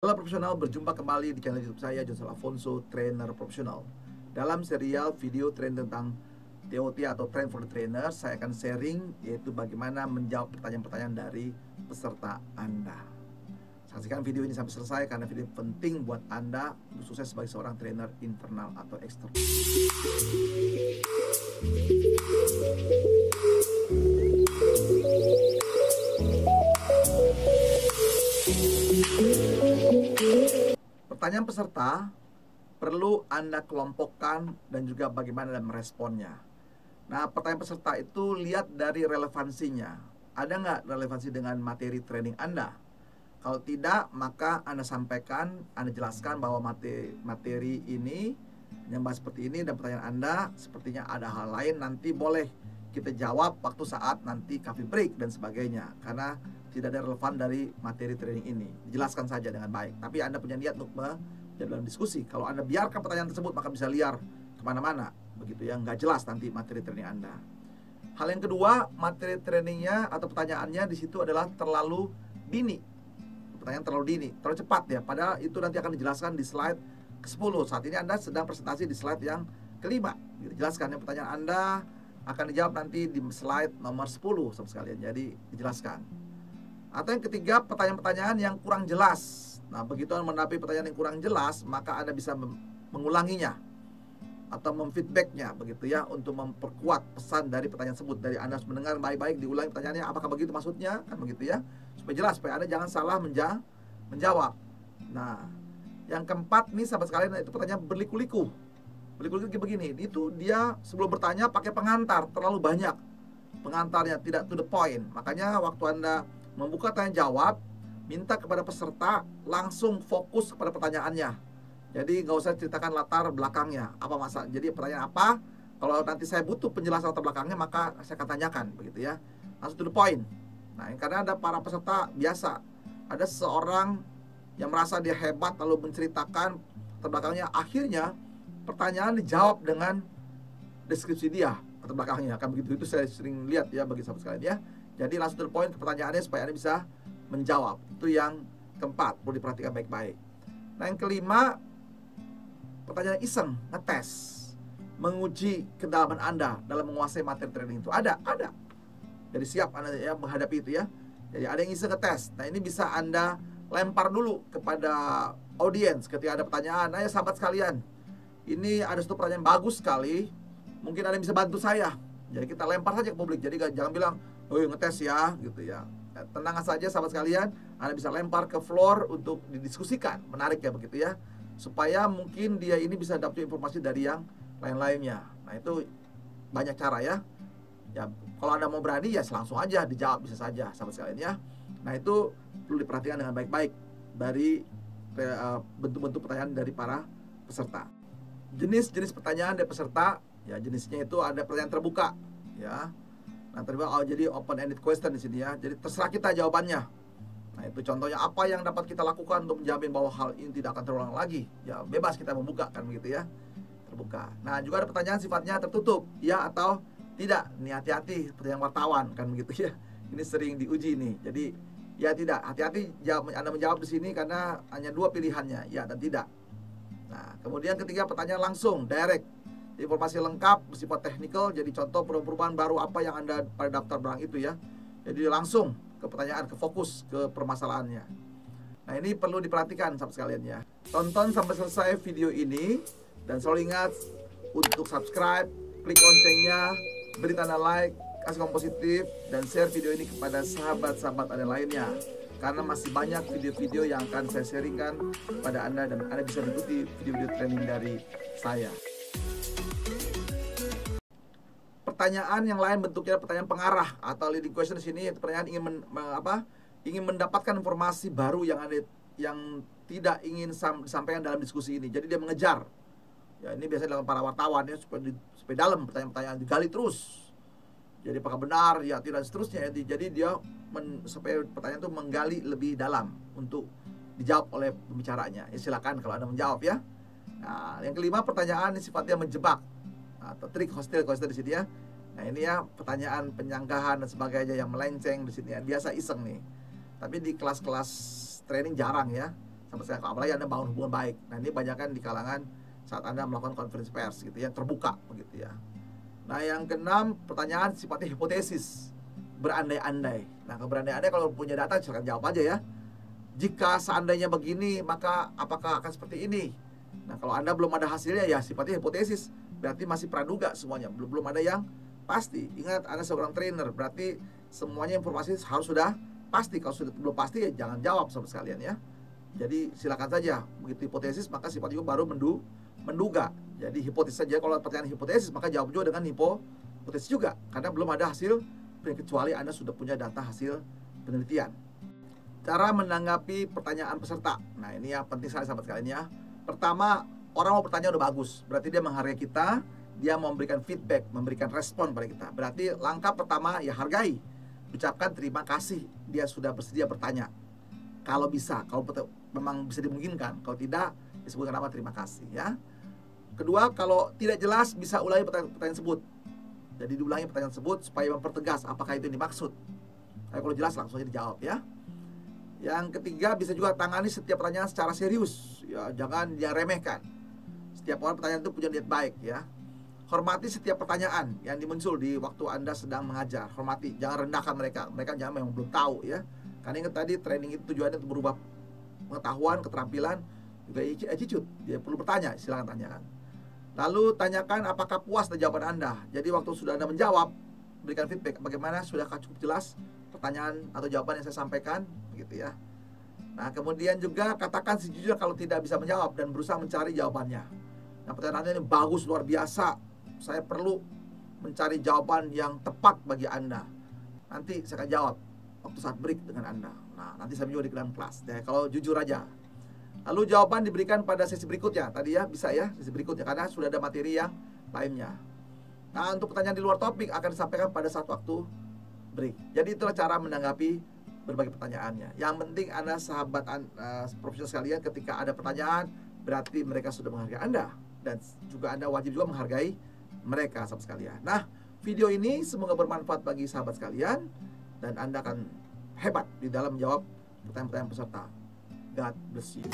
Halo profesional, berjumpa kembali di channel YouTube saya, Joseph Afonso, trainer profesional. Dalam serial video training tentang TOT atau Train for the Trainer, saya akan sharing yaitu bagaimana menjawab pertanyaan-pertanyaan dari peserta Anda. Saksikan video ini sampai selesai karena video penting buat Anda untuk sukses sebagai seorang trainer internal atau eksternal. Pertanyaan peserta perlu Anda kelompokkan dan juga bagaimana Anda meresponnya. Nah, pertanyaan peserta itu lihat dari relevansinya. Ada nggak relevansi dengan materi training Anda? Kalau tidak, maka Anda sampaikan, Anda jelaskan bahwa materi ini yang bahas seperti ini dan pertanyaan Anda sepertinya ada hal lain, nanti boleh kita jawab waktu saat nanti coffee break dan sebagainya. Karena tidak ada relevan dari materi training ini. Jelaskan saja dengan baik. Tapi Anda punya niat untuk dalam diskusi. Kalau Anda biarkan pertanyaan tersebut, maka bisa liar kemana-mana, begitu ya, nggak jelas nanti materi training Anda. Hal yang kedua, materi trainingnya atau pertanyaannya di situ adalah terlalu dini. Pertanyaan terlalu dini, terlalu cepat ya. Padahal itu nanti akan dijelaskan di slide ke-10. Saat ini Anda sedang presentasi di slide yang kelima. Dijelaskan yang pertanyaan Anda akan dijawab nanti di slide nomor 10 sama sekalian. Jadi dijelaskan. Atau yang ketiga, pertanyaan-pertanyaan yang kurang jelas. Nah, begitu Anda menghadapi pertanyaan yang kurang jelas, maka Anda bisa mengulanginya atau memfeedbacknya, begitu ya, untuk memperkuat pesan dari pertanyaan tersebut. Dari Anda harus mendengar baik-baik, diulangi pertanyaannya, apakah begitu maksudnya, kan begitu ya, supaya jelas, supaya Anda jangan salah menjawab. Nah, yang keempat nih sahabat sekalian, itu pertanyaan berliku-liku. Berliku-liku begini, itu dia sebelum bertanya pakai pengantar, terlalu banyak pengantarnya, tidak to the point. Makanya waktu Anda membuka tanya jawab, minta kepada peserta langsung fokus kepada pertanyaannya. Jadi nggak usah ceritakan latar belakangnya, apa masalah. Jadi pertanyaan apa, kalau nanti saya butuh penjelasan latar belakangnya, maka saya akan tanyakan, begitu ya. Langsung to the point. Nah, karena ada para peserta biasa, ada seseorang yang merasa dia hebat lalu menceritakan latar belakangnya, akhirnya pertanyaan dijawab dengan deskripsi dia latar belakangnya, kan begitu. Itu saya sering lihat ya bagi sahabat sekalian ya. Jadi langsung to the point ke pertanyaannya supaya Anda bisa menjawab. Itu yang keempat, perlu diperhatikan baik-baik. Nah, yang kelima, pertanyaan iseng, ngetes, menguji kedalaman Anda dalam menguasai materi training itu. Ada. Jadi siap Anda ya menghadapi itu ya. Jadi ada yang iseng ngetes. Nah, ini bisa Anda lempar dulu kepada audiens ketika ada pertanyaan. Nah, ya sahabat sekalian, ini ada satu pertanyaan bagus sekali. Mungkin ada yang bisa bantu saya. Jadi kita lempar saja ke publik. Jadi jangan bilang, oh ngetes ya, gitu ya. Tenang saja sahabat sekalian, Anda bisa lempar ke floor untuk didiskusikan. Menarik ya begitu ya, supaya mungkin dia ini bisa dapat informasi dari yang lain-lainnya. Nah, itu banyak cara ya. Ya, kalau Anda mau berani ya langsung aja dijawab, bisa saja sahabat sekalian ya. Nah, itu perlu diperhatikan dengan baik-baik dari bentuk-bentuk pertanyaan dari para peserta. Jenis-jenis pertanyaan dari peserta, ya jenisnya itu ada pertanyaan terbuka ya. Nah, jadi open-ended question di sini ya. Jadi terserah kita jawabannya. Nah, itu contohnya apa yang dapat kita lakukan untuk menjamin bahwa hal ini tidak akan terulang lagi. Ya, bebas kita membuka kan begitu ya. Terbuka. Nah, juga ada pertanyaan sifatnya tertutup, ya atau tidak. Ini hati-hati pertanyaan wartawan kan begitu ya. Ini sering diuji nih. Jadi ya tidak, hati-hati Anda menjawab di sini karena hanya dua pilihannya, ya dan tidak. Nah, kemudian ketiga, pertanyaan langsung, direct. Informasi lengkap, bersifat teknikal. Jadi contoh perubahan baru apa yang Anda pada daftar barang itu ya. Jadi langsung ke pertanyaan, ke fokus ke permasalahannya. Nah, ini perlu diperhatikan sahabat sekalian ya. Tonton sampai selesai video ini dan selalu ingat untuk subscribe, klik loncengnya, beri tanda like, kasih komen positif dan share video ini kepada sahabat-sahabat Anda lainnya. Karena masih banyak video-video yang akan saya sharingkan kepada Anda dan Anda bisa mengikuti video-video training dari saya. Pertanyaan yang lain bentuknya pertanyaan pengarah atau leading question di sini, pertanyaan ingin mendapatkan informasi baru yang tidak ingin disampaikan dalam diskusi ini. Jadi dia mengejar. Ya, ini biasanya dalam para wartawan ya, supaya dalam pertanyaan-pertanyaan digali terus. Jadi apakah benar, ya tidak seterusnya. Jadi dia supaya pertanyaan itu menggali lebih dalam untuk dijawab oleh pembicaranya. Ya, silakan kalau Anda menjawab ya. Nah, yang kelima, pertanyaan ini sifatnya menjebak atau trik hostile di sini ya. Nah, ini ya pertanyaan penyanggahan dan sebagainya yang melenceng di sini ya. Biasa iseng nih. Tapi di kelas-kelas training jarang ya. Sama sekali, apalagi Anda bangun hubungan baik. Nah, ini banyak kan di kalangan saat Anda melakukan konferensi pers gitu ya, terbuka begitu ya. Nah, yang keenam, pertanyaan sifatnya hipotesis, berandai-andai. Nah, berandai-andai kalau punya data silakan jawab aja ya. Jika seandainya begini, maka apakah akan seperti ini? Nah, kalau Anda belum ada hasilnya ya sifatnya hipotesis, berarti masih praduga semuanya, belum ada yang pasti. Ingat, Anda seorang trainer, berarti semuanya informasi harus sudah pasti. Kalau sudah belum pasti ya jangan jawab sama sekalian ya. Jadi silakan saja, begitu hipotesis maka sifat juga baru menduga. Jadi hipotesis saja, kalau pertanyaan hipotesis maka jawab juga dengan hipotesis juga, karena belum ada hasil, kecuali Anda sudah punya data hasil penelitian. Cara menanggapi pertanyaan peserta. Nah, ini yang penting sekali sahabat sekalian ya. Pertama, orang mau bertanya udah bagus, berarti dia menghargai kita, dia memberikan feedback, memberikan respon pada kita. Berarti langkah pertama ya hargai, ucapkan terima kasih dia sudah bersedia bertanya. Kalau bisa, kalau memang bisa dimungkinkan, kalau tidak disebutkan nama terima kasih ya. Kedua, kalau tidak jelas bisa ulangi pertanyaan tersebut. Jadi diulangi pertanyaan tersebut supaya mempertegas apakah itu yang dimaksud. Tapi kalau jelas langsung aja dijawab ya. Yang ketiga, bisa juga tangani setiap pertanyaan secara serius ya, jangan diremehkan. Setiap orang pertanyaan itu punya niat baik ya. Hormati setiap pertanyaan yang muncul di waktu Anda sedang mengajar. Hormati, jangan rendahkan mereka. Mereka jangan memang belum tahu ya. Karena ingat tadi, training itu tujuannya untuk berubah pengetahuan, keterampilan, juga attitude. Dia perlu bertanya, silakan tanyakan. Lalu tanyakan apakah puas dengan jawaban Anda. Jadi waktu sudah Anda menjawab, berikan feedback bagaimana, sudahkah cukup jelas pertanyaan atau jawaban yang saya sampaikan, gitu ya. Nah, kemudian juga katakan sejujurnya kalau tidak bisa menjawab dan berusaha mencari jawabannya. Nah, pertanyaan ini bagus, luar biasa. Saya perlu mencari jawaban yang tepat bagi Anda. Nanti saya akan jawab waktu saat break dengan Anda. Nah, nanti saya juga di dalam kelas. Nah, kalau jujur aja. Lalu jawaban diberikan pada sesi berikutnya. Tadi ya, bisa ya, sesi berikutnya. Karena sudah ada materi yang lainnya. Nah, untuk pertanyaan di luar topik akan disampaikan pada saat waktu break. Jadi itulah cara menanggapi berbagai pertanyaannya. Yang penting Anda sahabat profesional sekalian, ketika ada pertanyaan berarti mereka sudah menghargai Anda, dan juga Anda wajib juga menghargai mereka sahabat sekalian. Nah, video ini semoga bermanfaat bagi sahabat sekalian dan Anda akan hebat di dalam menjawab pertanyaan-pertanyaan peserta. God bless you.